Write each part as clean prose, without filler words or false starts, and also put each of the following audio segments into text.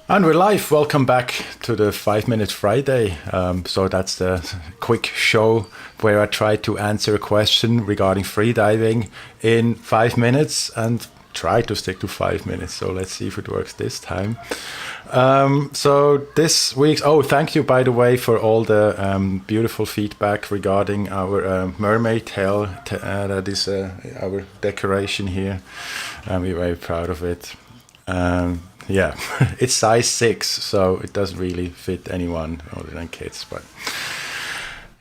And we're live. Welcome back to the 5 Minute Friday. So that's the quick show where I try to answer a question regarding freediving in 5 minutes and try to stick to 5 minutes. So let's see if it works this time. So this week's, thank you, by the way, for all the beautiful feedback regarding our mermaid tail. That is our decoration here. We're very proud of it. Yeah, it's size 6, so it doesn't really fit anyone other than kids. But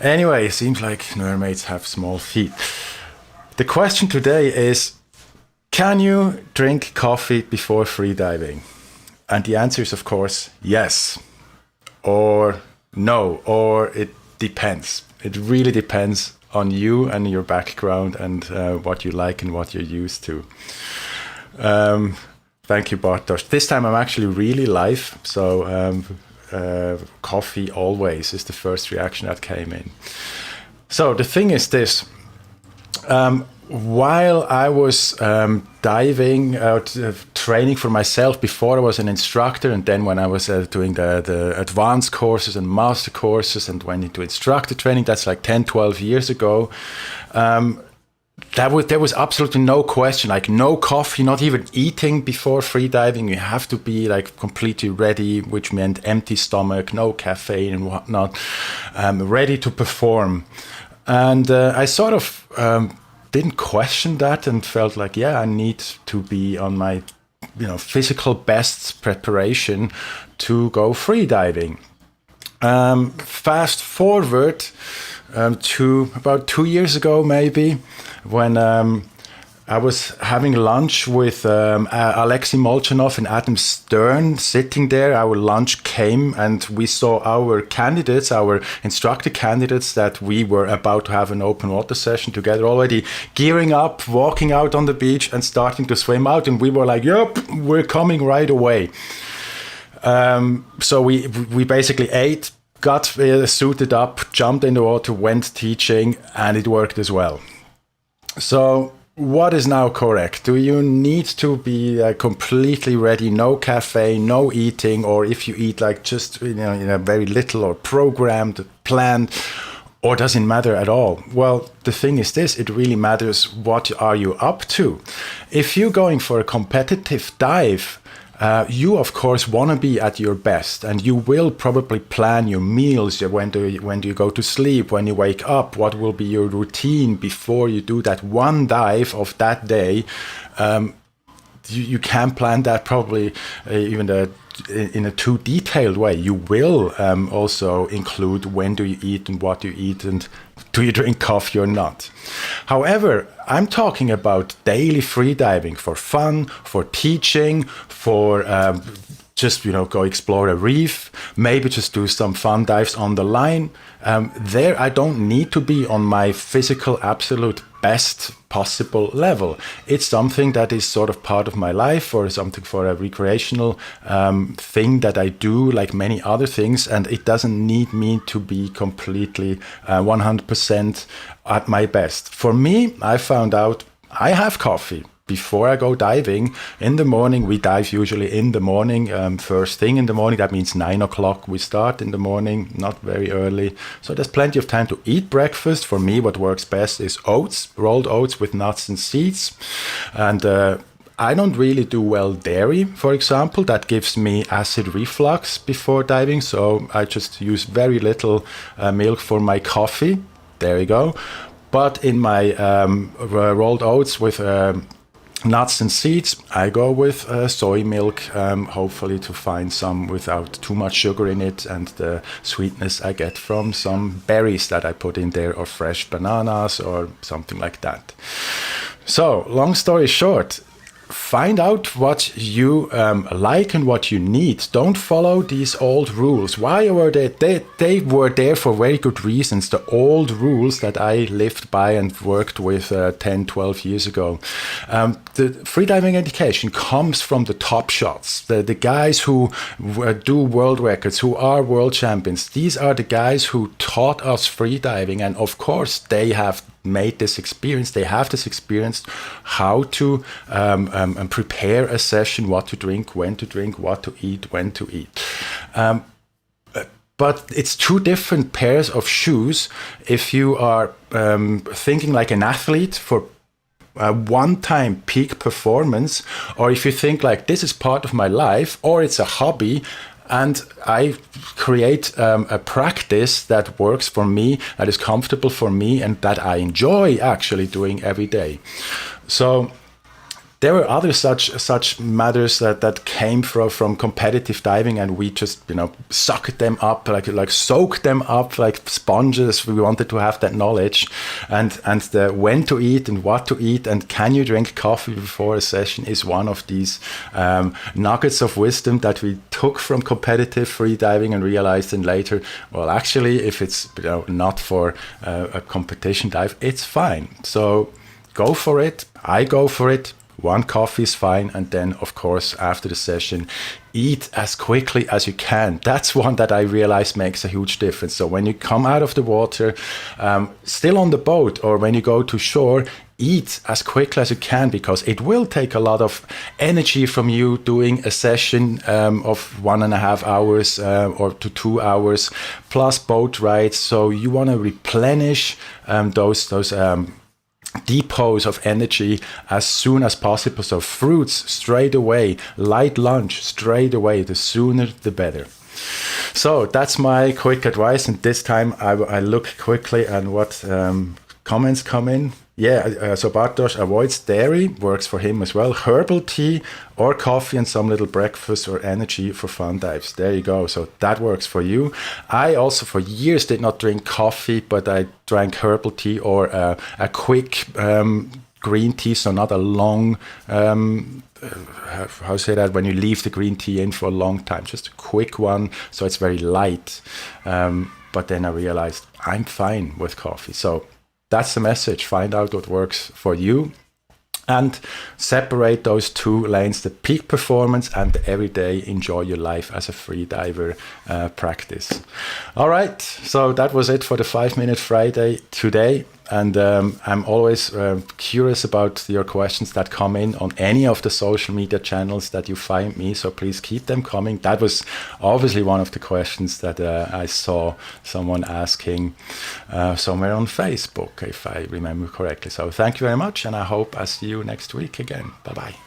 anyway, it seems like mermaids have small feet. The question today is, can you drink coffee before freediving? And the answer is, of course, yes, or no, or it depends. It really depends on you and your background and what you like and what you're used to. Thank you, Bartosz. This time I'm actually really live, so coffee always is the first reaction that came in. So the thing is this. While I was diving, training for myself before I was an instructor, and then when I was doing the advanced courses and master courses and went into instructor training, that's like 10, 12 years ago, there was absolutely no question, like no coffee, not even eating before freediving. You have to be like completely ready, which meant empty stomach, no caffeine and whatnot, ready to perform. And I sort of didn't question that and felt like, yeah, I need to be on my, physical best preparation to go freediving. Fast forward to about 2 years ago, maybe, when I was having lunch with Alexei Molchanov and Adam Stern sitting there. Our lunch came and we saw our candidates, our instructor candidates that we were about to have an open water session together, already gearing up, walking out on the beach and starting to swim out. And we were like, yep, we're coming right away. So we basically ate, got suited up, jumped in the water, went teaching, and it worked as well. So what is now correct? Do you need to be completely ready, no caffeine, no eating, or if you eat like just very little or programmed, planned, or does it matter at all? Well, the thing is this, it really matters what are you up to. If you're going for a competitive dive, you of course want to be at your best, and you will probably plan your meals. When do you go to sleep? When you wake up? What will be your routine before you do that one dive of that day? You can plan that probably even in a too detailed way. You will also include when do you eat and what do you eat and do you drink coffee or not. However, I'm talking about daily freediving for fun, for teaching, for just go explore a reef, maybe just do some fun dives on the line. There I don't need to be on my physical absolute best possible level. It's something that is sort of part of my life, or something for a recreational thing that I do like many other things, and it doesn't need me to be completely 100% at my best. For me, I found out I have coffee before I go diving in the morning. We dive usually in the morning, first thing in the morning. That means 9 o'clock we start in the morning, not very early. So there's plenty of time to eat breakfast. For me, what works best is oats, rolled oats with nuts and seeds. And I don't really do well dairy, for example. That gives me acid reflux before diving. So I just use very little milk for my coffee. There you go. But in my rolled oats with nuts and seeds, I go with soy milk, hopefully to find some without too much sugar in it, and the sweetness I get from some berries that I put in there, or fresh bananas or something like that. So, long story short, find out what you like and what you need. Don't follow these old rules. Why were they were there for very good reasons, the old rules that I lived by and worked with 10, 12 years ago. The freediving education comes from the top shots, the guys who do world records, who are world champions. These are the guys who taught us freediving, and of course they have made this experience. They have this experience how to prepare a session, what to drink, when to drink, what to eat, when to eat. But it's two different pairs of shoes if you are thinking like an athlete for a one-time peak performance, or if you think like this is part of my life, or it's a hobby and I create a practice that works for me, that is comfortable for me, and that I enjoy actually doing every day. So there were other such matters that came from competitive diving, and we just sucked them up, like soaked them up like sponges. We wanted to have that knowledge, and the when to eat and what to eat and can you drink coffee before a session is one of these nuggets of wisdom that we took from competitive free diving and realized then later, well, actually, if it's not for a competition dive, it's fine. So go for it. I go for it. One coffee is fine, and then, of course, after the session, eat as quickly as you can. That's one that I realize makes a huge difference. So when you come out of the water, still on the boat, or when you go to shore, eat as quickly as you can, because it will take a lot of energy from you doing a session of 1.5 hours or to 2 hours, plus boat rides. So you want to replenish those depots of energy as soon as possible. So fruits straight away, light lunch straight away, the sooner the better. So that's my quick advice, and this time I look quickly and what comments come in. So Bartosz avoids dairy, works for him as well. Herbal tea or coffee and some little breakfast or energy for fun dives. There you go. So that works for you. I also for years did not drink coffee, but I drank herbal tea or a quick green tea. So not a long, how say that, when you leave the green tea in for a long time, just a quick one. So it's very light. But then I realized I'm fine with coffee. So that's the message. Find out what works for you and separate those two lanes, the peak performance and the everyday enjoy your life as a free diver practice. All right. So that was it for the 5-Minute Friday today. And I'm always curious about your questions that come in on any of the social media channels that you find me. So please keep them coming. That was obviously one of the questions that I saw someone asking somewhere on Facebook, if I remember correctly. So thank you very much. And I hope I see you next week again. Bye-bye.